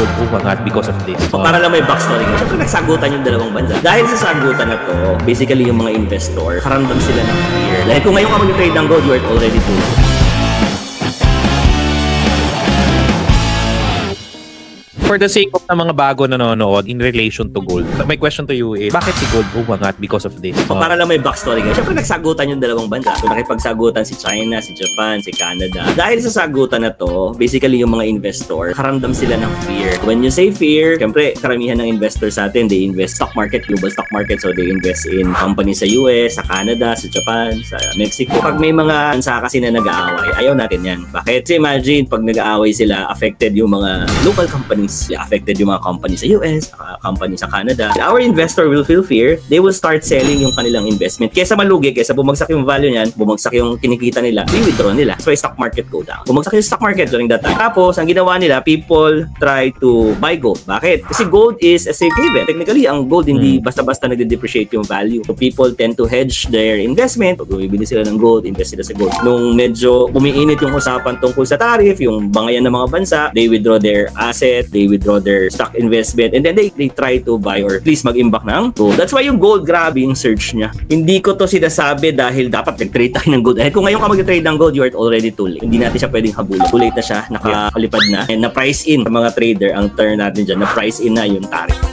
gold umangat because of this. Para lang may backstory. Siyempre nagsagutan yung dalawang bansa. Dahil sa sagutan na to, basically yung mga investor, karamdam sila ng fear. Like kung ngayon ka mag-trade ng gold, you are already too late. For the sake of ng mga bago nanonood in relation to gold, my question to you is, bakit si gold umangat because of this? Para lang may backstory. Siyempre nagsagutan yung dalawang bansa. So nakipagsagutan si China, si Japan, si Canada. Dahil sa sagutan na to, basically yung mga investor, karamdam sila ng fear. When you say fear, siyempre karamihan ng investor sa atin, they invest stock market, global stock market. So they invest in companies sa US, sa Canada, sa Japan, sa Mexico. Pag may mga bansa kasi na nag-aaway, ayaw natin yan. Bakit? Kasi imagine, pag nag-aaway sila, affected yung mga local companies. Affected yung mga companies sa US, company sa Canada. Our investor will feel fear. They will start selling yung kanilang investment. Kesa malugi, kesa bumagsak yung value niyan, bumagsak yung kinikita nila, i-withdraw nila. That's why stock market go down. Bumagsak yung stock market during that time. Tapos, ang ginawa nila, people try to buy gold. Bakit? Kasi gold is a safe haven. Technically, ang gold hindi basta-basta nagde-depreciate yung value. So, people tend to hedge their investment. Pag bumibili sila ng gold, invest sila sa gold. Nung medyo umiinit yung usapan tungkol sa tariff, yung bangayan ng mga bansa, they withdraw their asset, they withdraw their stock investment, and then they try to buy or at least mag-imbak ng gold. That's why yung gold, grabe yung search niya. Hindi ko to sinasabi dahil dapat nag-trade tayo ng gold. Dahil kung ngayon ka mag-trade ng gold, you are already too late. Hindi natin siya pwedeng habulin. Too late na siya, nakalipad na, and na-price in sa mga trader. Ang term natin dyan, na-price in na yung tariff.